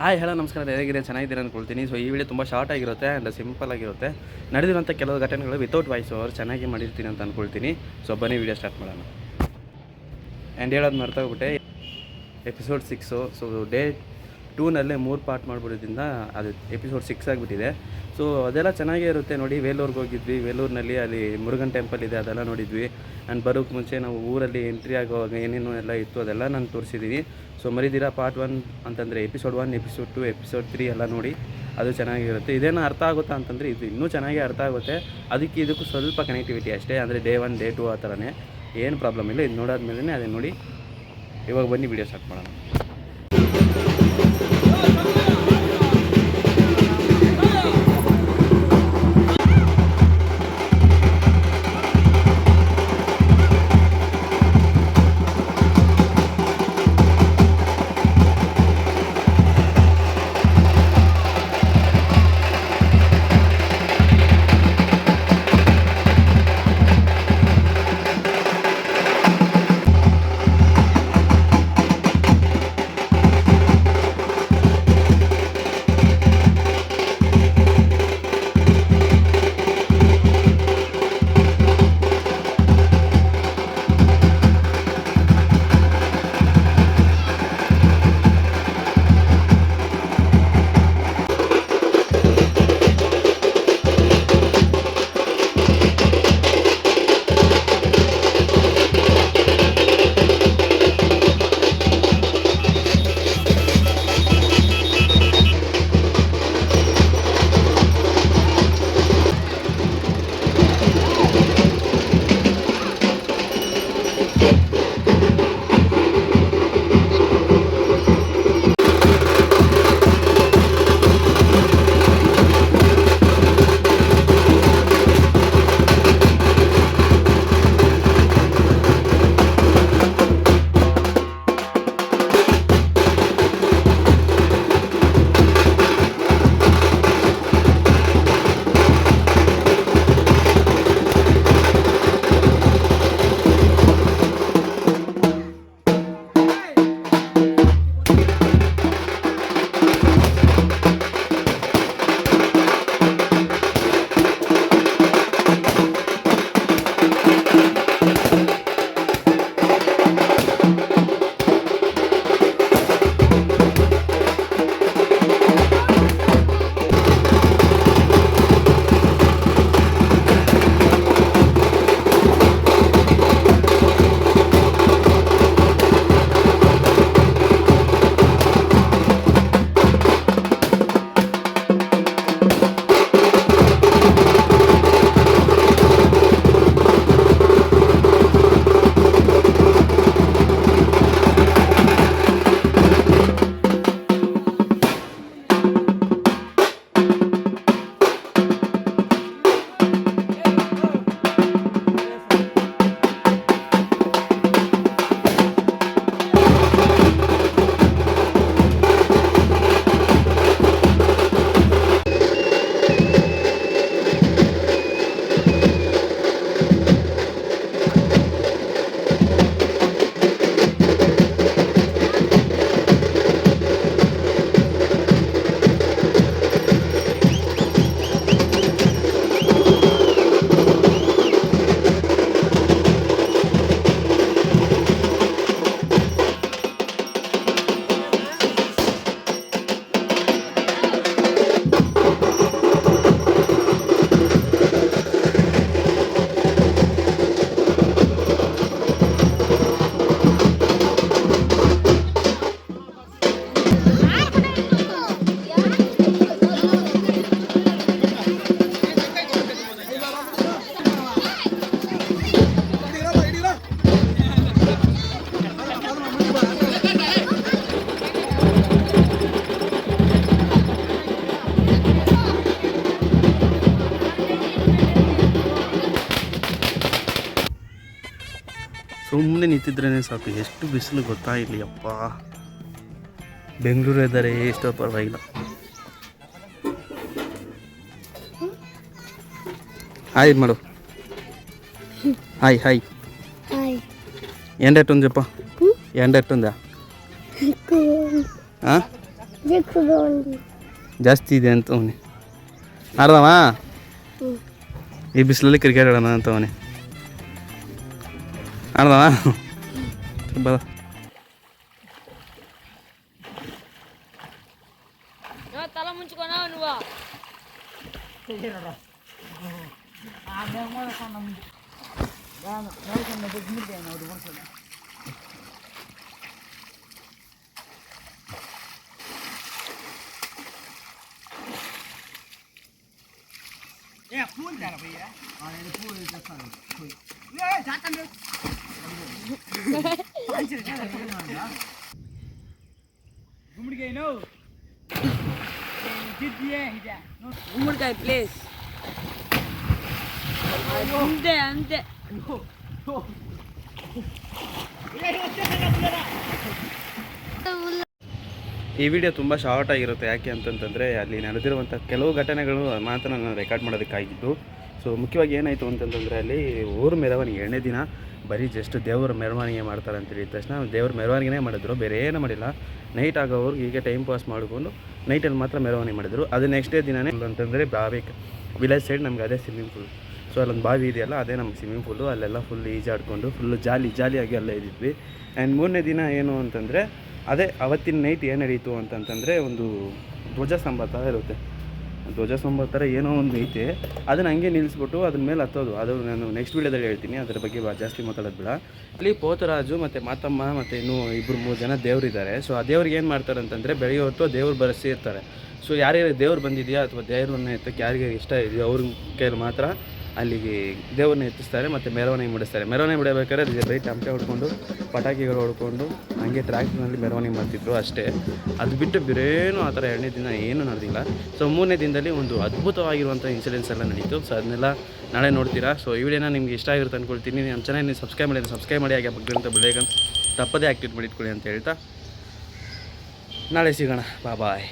Hi hello ನಮಸ್ಕಾರ, ಹೇಗಿದ್ದೀರಾ? ಚೆನ್ನಾಗಿದ್ದೀರಾ ಅಂದ್ಕೊಳ್ತೀನಿ. ಸೊ ಈ ವಿಡಿಯೋ ತುಂಬ ಶಾರ್ಟ್ ಆಗಿರುತ್ತೆ ಆ್ಯಂಡ್ ಸಿಂಪಲ್ ಆಗಿರುತ್ತೆ. ನಡೆದಿರೋಂಥ ಕೆಲವು ಘಟನೆಗಳು ವಿತೌಟ್ ವಾಯ್ಸ್ ಓವರ್ ಚೆನ್ನಾಗಿ ಮಾಡಿರ್ತೀನಿ ಅಂತ ಅಂದ್ಕೊಳ್ತೀನಿ. ಸೊ ಬನ್ನಿ ವಿಡಿಯೋ ಸ್ಟಾರ್ಟ್ ಮಾಡೋಣ. ಆ್ಯಂಡ್ ಹೇಳೋದು ಮರ್ತೋಗ್ಬಿಟ್ಟೆ, ಎಪಿಸೋಡ್ 6. ಸೊ ಡೇ 2ನಲ್ಲಿ 3 ಪಾರ್ಟ್ ಮಾಡಿಬಿಡೋದ್ರಿಂದ ಅದು ಎಪಿಸೋಡ್ 6 ಆಗಿಬಿಟ್ಟಿದೆ. ಸೊ ಅದೆಲ್ಲ ಚೆನ್ನಾಗೇ ಇರುತ್ತೆ ನೋಡಿ. ವೇಲೂರಿಗೆ ಹೋಗಿದ್ವಿ. ವೇಲೂರಿನಲ್ಲಿ ಅಲ್ಲಿ ಮುರುಗನ್ ಟೆಂಪಲ್ ಇದೆ, ಅದೆಲ್ಲ ನೋಡಿದ್ವಿ. ಆ್ಯಂಡ್ ಬರೋಕ್ಕೆ ಮುಂಚೆ ನಾವು ಊರಲ್ಲಿ ಎಂಟ್ರಿ ಆಗುವಾಗ ಏನೇನು ಎಲ್ಲ ಇತ್ತು ಅದೆಲ್ಲ ನಾನು ತೋರಿಸಿದ್ದೀನಿ. ಸೊ ಮರಿದಿರಾ ಪಾರ್ಟ್ 1 ಅಂತಂದರೆ ಎಪಿಸೋಡ್ 1, ಎಪಿಸೋಡ್ 2, ಎಪಿಸೋಡ್ 3 ಎಲ್ಲ ನೋಡಿ. ಅದು ಚೆನ್ನಾಗಿರುತ್ತೆ. ಇದೇನೋ ಅರ್ಥ ಆಗುತ್ತಾ ಅಂತಂದರೆ ಇದು ಇನ್ನೂ ಚೆನ್ನಾಗೇ ಅರ್ಥ ಆಗುತ್ತೆ. ಅದಕ್ಕೆ ಇದಕ್ಕೂ ಸ್ವಲ್ಪ ಕನೆಕ್ಟಿವಿಟಿ ಅಷ್ಟೇ. ಅಂದರೆ ಡೇ 1 ಡೇ 2 ಆ ಥರನೇ, ಏನು ಪ್ರಾಬ್ಲಮ್ ಇಲ್ಲ. ಇದು ನೋಡಾದ್ಮೇಲೆ ಅದೇ ನೋಡಿ. ಇವಾಗ ಬನ್ನಿ ವಿಡಿಯೋ ಸ್ಟಾರ್ಟ್ ಮಾಡೋಣ. ಸುಮ್ಮನೆ ನಿಂತಿದ್ರೇ ಸಾಕು, ಎಷ್ಟು ಬಿಸಿಲು ಗೊತ್ತಾ ಇಲ್ಲಿ. ಅಪ್ಪ, ಬೆಂಗಳೂರು ಇದ್ದಾರೆ ಎಷ್ಟೋ ಪರವಾಗಿಲ್ಲ. ಹಾಯ್ ಮಾಡು. Hi hi. ఎండెట్టుంది చెప్ప? ఎండెట్టుందా? ಜಾಸ್ತಿ ಇದೆ ಅಂತ ಅವನಿ ಆಡ್ದವ ಈ ಬಿಸಿಲಲ್ಲಿ ಕ್ರಿಕೆಟ್ ಆಡೋಣ ಅಂತ ಅವನಿ ಆಡ್ದವ ಬರ ತಲೆ ಮುಂಚ್ಕೊಣ నువ్వు గుమ్మడికాయ ప్లేస్ అంతే అంతే ಈ ವಿಡಿಯೋ ತುಂಬ ಶಾರ್ಟ್ ಆಗಿರುತ್ತೆ. ಯಾಕೆ ಅಂತಂತಂದರೆ ಅಲ್ಲಿ ನಡೆದಿರುವಂಥ ಕೆಲವು ಘಟನೆಗಳು ಮಾತ್ರ ನಾನು ರೆಕಾರ್ಡ್ ಮಾಡೋದಕ್ಕಾಗಿದ್ದು. ಸೊ ಮುಖ್ಯವಾಗಿ ಏನಾಯಿತು ಅಂತಂತಂದರೆ ಅಲ್ಲಿ ಊರ ಮೆರವಣಿಗೆ 2ನೇ ದಿನ ಬರೀ ಜಸ್ಟ್ ದೇವ್ರ ಮೆರವಣಿಗೆ ಮಾಡ್ತಾರೆ ಅಂತ ಹೇಳಿದ ತಕ್ಷಣ ದೇವ್ರ ಮೆರವಣಿಗೆನೇ ಮಾಡಿದ್ರು, ಬೇರೆ ಏನೂ ಮಾಡಿಲ್ಲ. ನೈಟ್ ಆಗೋವ್ರಿಗೆ ಹೀಗೆ ಟೈಮ್ ಪಾಸ್ ಮಾಡಿಕೊಂಡು ನೈಟಲ್ಲಿ ಮಾತ್ರ ಮೆರವಣಿಗೆ ಮಾಡಿದರು. ಅದು ನೆಕ್ಸ್ಟ್ ಡೇ ದಿನವೇ ಅಂತಂದರೆ ಬಾವಿ ವಿಲೇಜ್ ಸೈಡ್ ನಮ್ಗೆ ಅದೇ ಸ್ವಿಮ್ಮಿಂಗ್ ಪೂಲ್. ಸೊ ಅಲ್ಲೊಂದು ಬಾವಿ ಇದೆಯಲ್ಲ ಅದೇ ನಮ್ಮ ಸ್ವಿಮ್ಮಿಂಗ್ ಪೂಲು. ಅಲ್ಲೆಲ್ಲ ಫುಲ್ ಈಜಾಡಿಕೊಂಡು ಫುಲ್ಲು ಜಾಲಿಯಾಗಿ ಎಲ್ಲ ಇದ್ದಿದ್ವಿ. ಆ್ಯಂಡ್ 3ನೇ ದಿನ ಏನು ಅಂತಂದರೆ ಅದೇ ಅವತ್ತಿನ ನೈಟ್ ಏನು ನಡೀತು ಅಂತಂತಂದರೆ ಒಂದು ಧ್ವಜಸ್ತಂಭ ಥರ ಇರುತ್ತೆ. ಧ್ವಜಸ್ತಂಭ ಥರ ಏನೋ ಒಂದು ಐತೆ, ಅದನ್ನು ಹಂಗೆ ನಿಲ್ಲಿಸ್ಬಿಟ್ಟು ಅದ್ರ ಮೇಲೆ ಹತ್ತೋದು. ಅದು ನಾನು ನೆಕ್ಸ್ಟ್ ವೀಡಿಯೋದಲ್ಲಿ ಹೇಳ್ತೀನಿ, ಅದರ ಬಗ್ಗೆ ಜಾಸ್ತಿ ಮಾತಾಡೋದು ಬೇಡ. ಅಲ್ಲಿ ಪೋತರಾಜು ಮತ್ತು ಮಾತಮ್ಮ ಮತ್ತು ಇನ್ನೂ 2-3 ಜನ ದೇವರಿದ್ದಾರೆ. ಸೊ ಆ ದೇವ್ರಿಗೆ ಏನು ಮಾಡ್ತಾರೆ ಅಂತಂದರೆ ಬೆಳಗ್ಗೆ ಹೊತ್ತು ದೇವ್ರು ಬರೆಸಿರ್ತಾರೆ. ಸೊ ಯಾರ್ಯಾರು ದೇವ್ರು ಬಂದಿದೆಯಾ ಅಥವಾ ದೇವ್ರನ್ನ ಎತ್ತಕ್ಕೆ ಯಾರಿಗೆ ಇಷ್ಟ ಇದೆಯೋ ಅವ್ರ ಕೈಯಲ್ಲಿ ಮಾತ್ರ ಅಲ್ಲಿಗೆ ದೇವ್ರನ್ನ ಎತ್ತಿಸ್ತಾರೆ ಮತ್ತು ಮೆರವಣಿಗೆ ಮಾಡಿಸ್ತಾರೆ. ಮೆರವಣಿಗೆ ಬಿಡಬೇಕಾದ್ರೆ ಬರೀ ಟಮಟೆ ಹೊಡ್ಕೊಂಡು ಪಟಾಕಿಗಳು ಹೊಡ್ಕೊಂಡು ಹಾಗೆ ಟ್ರ್ಯಾಕ್ಟರ್ನಲ್ಲಿ ಮೆರವಣಿಗೆ ಮಾಡ್ತಿದ್ರು ಅಷ್ಟೇ. ಅದು ಬಿಟ್ಟು ಬೇರೇನೂ ಆ ಥರ 2ನೇ ದಿನ ಏನೂ ನಡೆದಿಲ್ಲ. ಸೊ 3ನೇ ದಿನದಲ್ಲಿ ಒಂದು ಅದ್ಭುತವಾಗಿರುವಂಥ ಇನ್ಸಿಡೆನ್ಸ್ ಎಲ್ಲ ನಡೀತು. ಸೊ ಅದನ್ನೆಲ್ಲ ನಾಳೆ ನೋಡ್ತೀರಾ. ಸೊ ಈ ವಿಡಿಯೋನ ನಿಮ್ಗೆ ಇಷ್ಟ ಆಗಿರುತ್ತೆ ಅಂದ್ಕೊಳ್ತೀನಿ. ನಮ್ಮ ಚಾನಲ್ ನೀವು ಸಬ್ಸ್ಕ್ರೈಬ್ ಮಾಡಿ ಹಾಗೆ ಪಕ್ಕದಂತ ಬೆಲ್ಲೈಕನ್ ತಪ್ಪದೇ ಆ್ಯಕ್ಟಿವೇಟ್ ಮಾಡಿಟ್ಕೊಳ್ಳಿ ಅಂತ ಹೇಳ್ತಾ ನಾಳೆ ಸಿಗೋಣ. ಬಾಯ್.